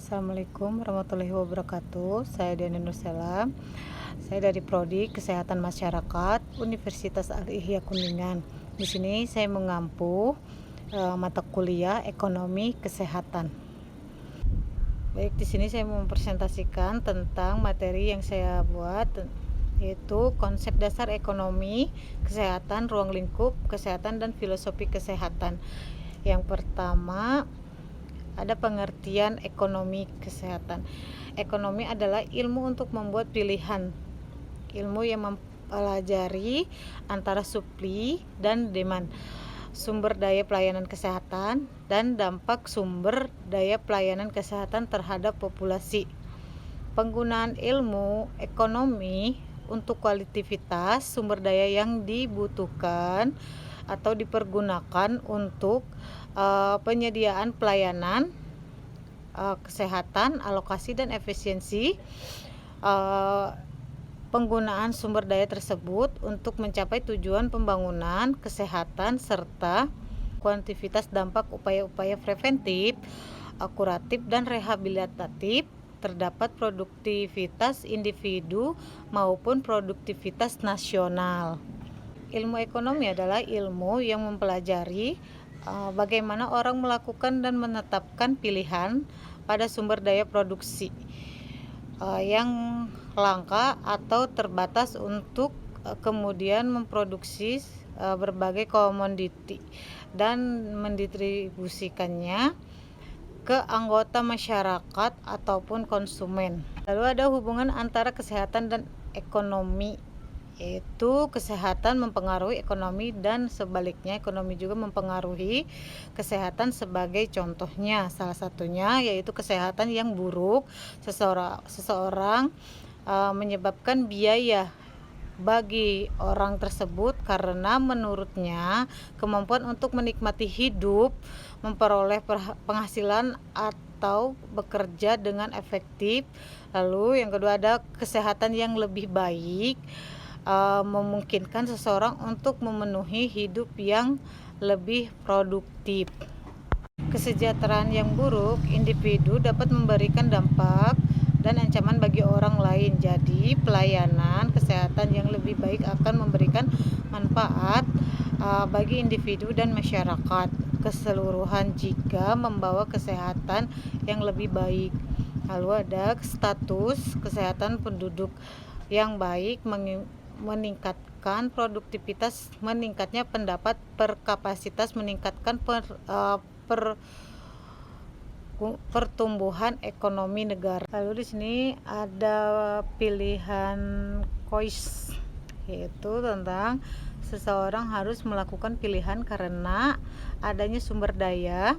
Assalamualaikum warahmatullahi wabarakatuh. Saya Diana Nursela. Saya dari Prodi Kesehatan Masyarakat Universitas Al-Ihya Kuningan. Di sini saya mengampu mata kuliah Ekonomi Kesehatan. Baik, di sini saya mempresentasikan tentang materi yang saya buat, yaitu konsep dasar ekonomi kesehatan, ruang lingkup kesehatan, dan filosofi kesehatan. Yang pertama, ada pengertian ekonomi kesehatan. Ekonomi adalah ilmu untuk membuat pilihan, ilmu yang mempelajari antara supply dan demand, sumber daya pelayanan kesehatan, dan dampak sumber daya pelayanan kesehatan terhadap populasi. Penggunaan ilmu ekonomi untuk kualitivitas sumber daya yang dibutuhkan atau dipergunakan untuk penyediaan pelayanan kesehatan, alokasi dan efisiensi penggunaan sumber daya tersebut untuk mencapai tujuan pembangunan kesehatan serta kuantitas dampak upaya-upaya preventif, kuratif dan rehabilitatif terdapat produktivitas individu maupun produktivitas nasional. Ilmu ekonomi adalah ilmu yang mempelajari bagaimana orang melakukan dan menetapkan pilihan pada sumber daya produksi yang langka atau terbatas untuk kemudian memproduksi berbagai komoditi dan mendistribusikannya ke anggota masyarakat ataupun konsumen. Lalu ada hubungan antara kesehatan dan ekonomi, yaitu kesehatan mempengaruhi ekonomi dan sebaliknya, ekonomi juga mempengaruhi kesehatan. Sebagai contohnya, salah satunya yaitu kesehatan yang buruk seseorang menyebabkan biaya bagi orang tersebut karena menurutnya kemampuan untuk menikmati hidup, memperoleh penghasilan atau bekerja dengan efektif. Lalu yang kedua ada kesehatan yang lebih baik, memungkinkan seseorang untuk memenuhi hidup yang lebih produktif. Kesejahteraan yang buruk individu dapat memberikan dampak dan ancaman bagi orang lain. Jadi pelayanan kesehatan yang lebih baik akan memberikan manfaat bagi individu dan masyarakat keseluruhan jika membawa kesehatan yang lebih baik. Lalu ada status kesehatan penduduk yang baik, meningkatkan produktivitas, meningkatnya pendapat per kapasitas, meningkatkan pertumbuhan ekonomi negara. Lalu di sini ada pilihan choice, yaitu tentang seseorang harus melakukan pilihan karena adanya sumber daya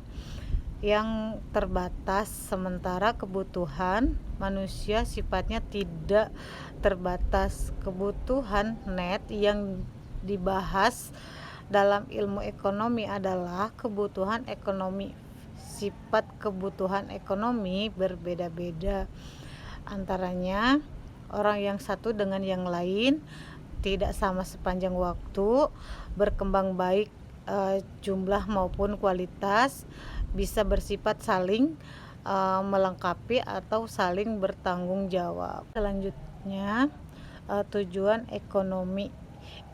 yang terbatas, sementara kebutuhan manusia sifatnya tidak terbatas. Kebutuhan net yang dibahas dalam ilmu ekonomi adalah kebutuhan ekonomi. Sifat kebutuhan ekonomi berbeda-beda, antaranya orang yang satu dengan yang lain tidak sama sepanjang waktu, berkembang baik jumlah maupun kualitas, bisa bersifat saling melengkapi atau saling bertanggung jawab. Selanjutnya, tujuan ekonomi.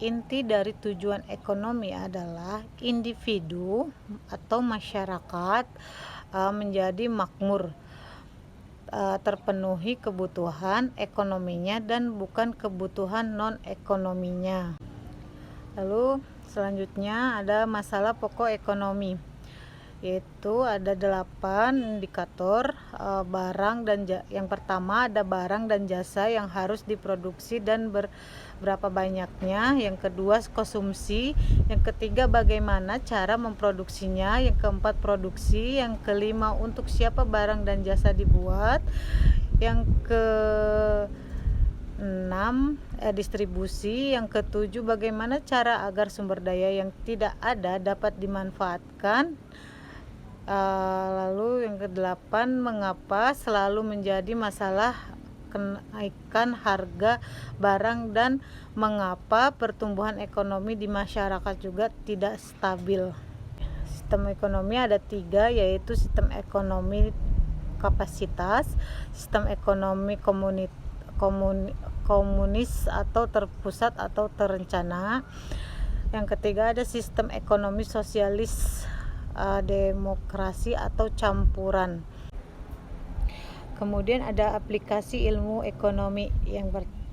Inti dari tujuan ekonomi adalah individu atau masyarakat menjadi makmur, terpenuhi kebutuhan ekonominya dan bukan kebutuhan non-ekonominya. Lalu selanjutnya ada masalah pokok ekonomi, yaitu ada 8 indikator barang dan yang pertama ada barang dan jasa yang harus diproduksi dan berapa banyaknya. Yang kedua konsumsi, yang ketiga bagaimana cara memproduksinya, yang keempat produksi, yang kelima untuk siapa barang dan jasa dibuat, yang ke 6 distribusi, yang ketujuh bagaimana cara agar sumber daya yang tidak ada dapat dimanfaatkan. Lalu yang ke-8 mengapa selalu menjadi masalah kenaikan harga barang dan mengapa pertumbuhan ekonomi di masyarakat juga tidak stabil. Sistem ekonomi ada 3, yaitu sistem ekonomi kapasitas, sistem ekonomi komunis atau terpusat atau terencana. Yang ketiga ada sistem ekonomi sosialis demokrasi atau campuran. Kemudian ada aplikasi ilmu ekonomi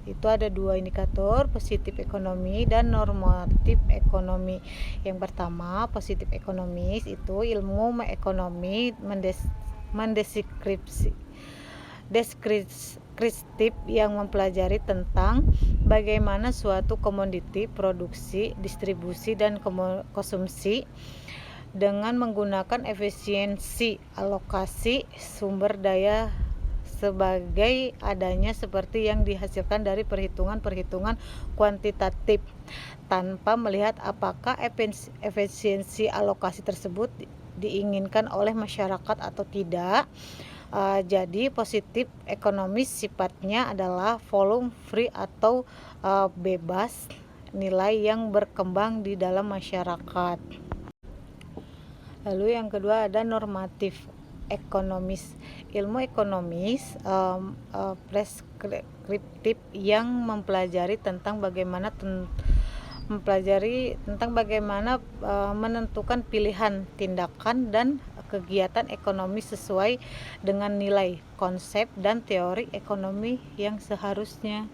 itu ada 2 indikator, positif ekonomi dan normatif ekonomi. Yang pertama, positif ekonomis itu ilmu ekonomi deskriptif yang mempelajari tentang bagaimana suatu komoditi produksi, distribusi, dan konsumsi dengan menggunakan efisiensi alokasi sumber daya sebagai adanya seperti yang dihasilkan dari perhitungan-perhitungan kuantitatif tanpa melihat apakah efisiensi alokasi tersebut diinginkan oleh masyarakat atau tidak. Jadi positif ekonomis sifatnya adalah volume free atau bebas nilai yang berkembang di dalam masyarakat. Lalu yang kedua ada normatif ekonomis. Ilmu ekonomis preskriptif yang mempelajari tentang bagaimana menentukan pilihan tindakan dan kegiatan ekonomi sesuai dengan nilai, konsep, dan teori ekonomi yang seharusnya.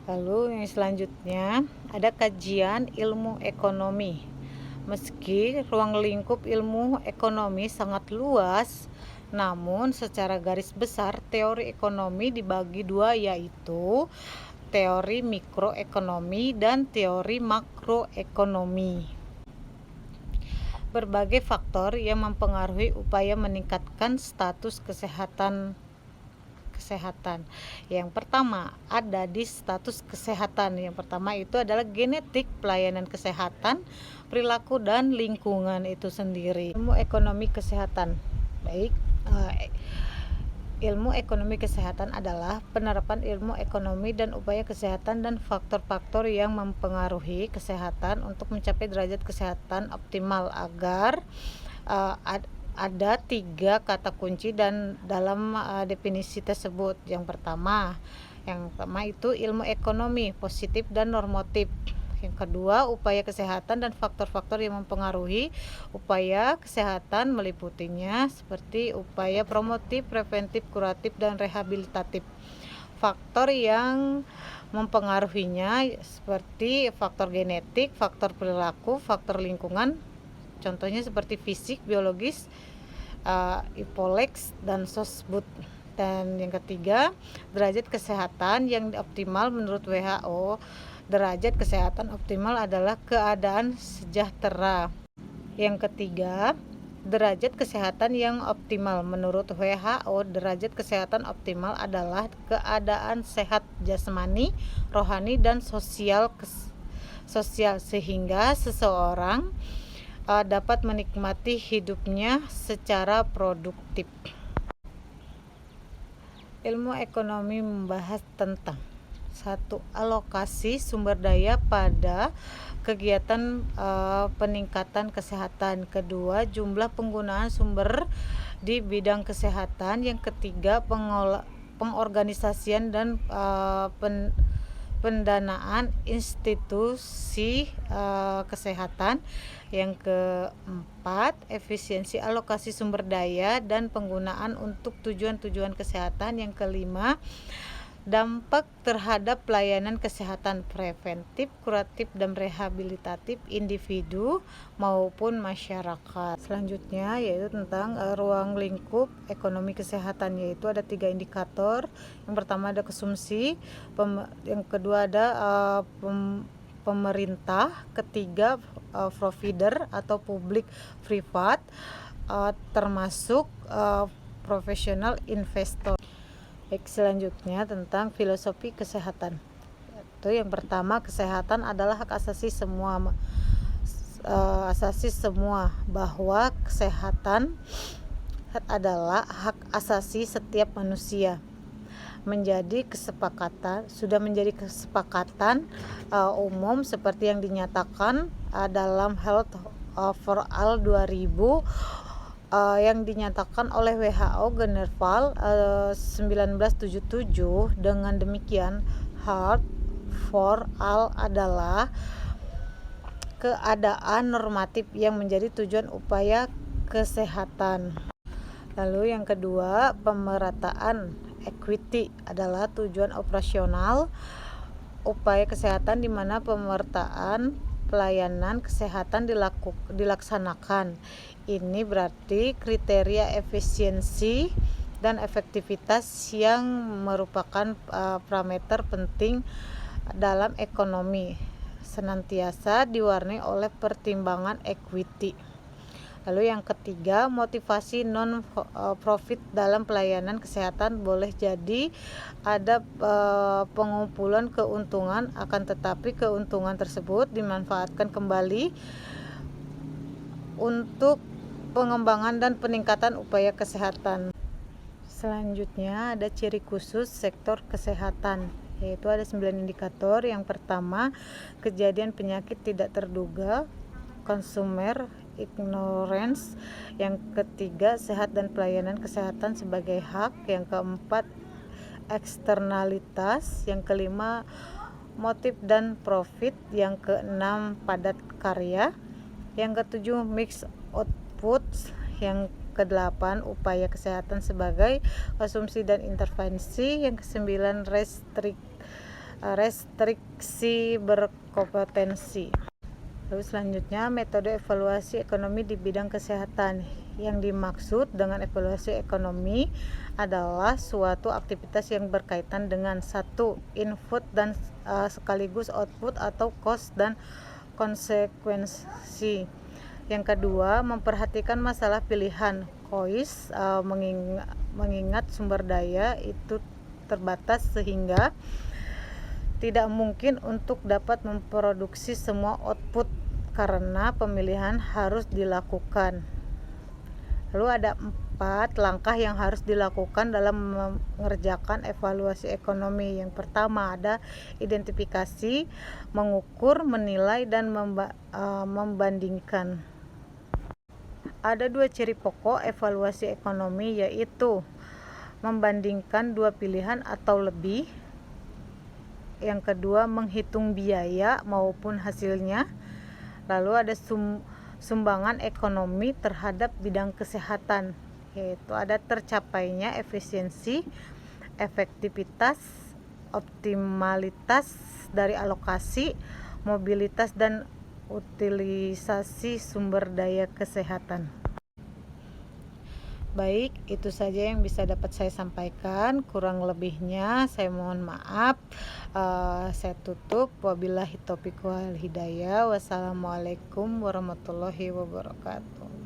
Lalu yang selanjutnya ada kajian ilmu ekonomi. Meski ruang lingkup ilmu ekonomi sangat luas, namun secara garis besar teori ekonomi dibagi 2, yaitu teori mikroekonomi dan teori makroekonomi. Berbagai faktor yang mempengaruhi upaya meningkatkan status kesehatan. Yang pertama ada di status kesehatan. Yang pertama itu adalah genetik, pelayanan kesehatan, perilaku, dan lingkungan itu sendiri. Ilmu ekonomi kesehatan. Baik, ilmu ekonomi kesehatan adalah penerapan ilmu ekonomi dan upaya kesehatan dan faktor-faktor yang mempengaruhi kesehatan untuk mencapai derajat kesehatan optimal agar ada 3 kata kunci dan dalam definisi tersebut. Yang pertama itu ilmu ekonomi positif dan normatif. Yang kedua, upaya kesehatan dan faktor-faktor yang mempengaruhi upaya kesehatan meliputinya seperti upaya promotif, preventif, kuratif, dan rehabilitatif. Faktor yang mempengaruhinya seperti faktor genetik, faktor perilaku, faktor lingkungan, contohnya seperti fisik, biologis, Ipoleks, dan Sosbud. Dan yang ketiga, derajat kesehatan yang optimal menurut WHO. Derajat kesehatan optimal adalah keadaan sejahtera. Yang ketiga, derajat kesehatan yang optimal menurut WHO. Derajat kesehatan optimal adalah keadaan sehat jasmani, rohani, dan sosial sehingga seseorang dapat menikmati hidupnya secara produktif. Ilmu ekonomi membahas tentang 1. Alokasi sumber daya pada kegiatan peningkatan kesehatan. Kedua, jumlah penggunaan sumber di bidang kesehatan. Yang ketiga, pengorganisasian dan pendanaan institusi kesehatan. Yang keempat, efisiensi alokasi sumber daya dan penggunaan untuk tujuan-tujuan kesehatan. Yang kelima, dampak terhadap pelayanan kesehatan preventif, kuratif, dan rehabilitatif individu maupun masyarakat. Selanjutnya yaitu tentang ruang lingkup ekonomi kesehatan, yaitu ada 3 indikator. Yang pertama ada konsumsi, yang kedua ada pemerintah, ketiga provider atau publik privat, termasuk profesional investor. Baik, selanjutnya tentang filosofi kesehatan. Itu yang pertama, kesehatan adalah hak asasi semua, bahwa kesehatan adalah hak asasi setiap manusia. Sudah menjadi kesepakatan umum seperti yang dinyatakan dalam Health for All 2000 yang dinyatakan oleh WHO Generval 1977. Dengan demikian, Health for All adalah keadaan normatif yang menjadi tujuan upaya kesehatan. Lalu yang kedua, pemerataan equity adalah tujuan operasional upaya kesehatan di mana pemerataan pelayanan kesehatan dilaksanakan. Ini berarti kriteria efisiensi dan efektivitas yang merupakan parameter penting dalam ekonomi, senantiasa diwarnai oleh pertimbangan equity. Lalu yang ketiga, motivasi non-profit dalam pelayanan kesehatan boleh jadi ada pengumpulan keuntungan, akan tetapi keuntungan tersebut dimanfaatkan kembali untuk pengembangan dan peningkatan upaya kesehatan. Selanjutnya ada ciri khusus sektor kesehatan, yaitu ada 9 indikator. Yang pertama, kejadian penyakit tidak terduga, consumer ignorance. Yang ketiga, sehat dan pelayanan kesehatan sebagai hak. Yang keempat, eksternalitas. Yang kelima, motif dan profit. Yang keenam, padat karya. Yang ketujuh, mix outputs. Yang kedelapan, upaya kesehatan sebagai konsumsi dan intervensi. Yang kesembilan, restriksi berkompetensi. Lalu selanjutnya, metode evaluasi ekonomi di bidang kesehatan. Yang dimaksud dengan evaluasi ekonomi adalah suatu aktivitas yang berkaitan dengan satu, input dan sekaligus output atau cost dan konsekuensi. Yang kedua, memperhatikan masalah pilihan cost, mengingat sumber daya itu terbatas sehingga tidak mungkin untuk dapat memproduksi semua output karena pemilihan harus dilakukan. Lalu ada 4 langkah yang harus dilakukan dalam mengerjakan evaluasi ekonomi. Yang pertama ada identifikasi, mengukur, menilai, dan membandingkan. Ada 2 ciri pokok evaluasi ekonomi, yaitu membandingkan 2 pilihan atau lebih. Yang kedua, menghitung biaya maupun hasilnya. Lalu ada sumbangan ekonomi terhadap bidang kesehatan, yaitu ada tercapainya efisiensi, efektivitas, optimalitas dari alokasi, mobilitas, dan utilisasi sumber daya kesehatan. Baik, itu saja yang bisa dapat saya sampaikan. Kurang lebihnya saya mohon maaf. Saya tutup. Wabillahi taufiq wal hidayah. Wassalamualaikum warahmatullahi wabarakatuh.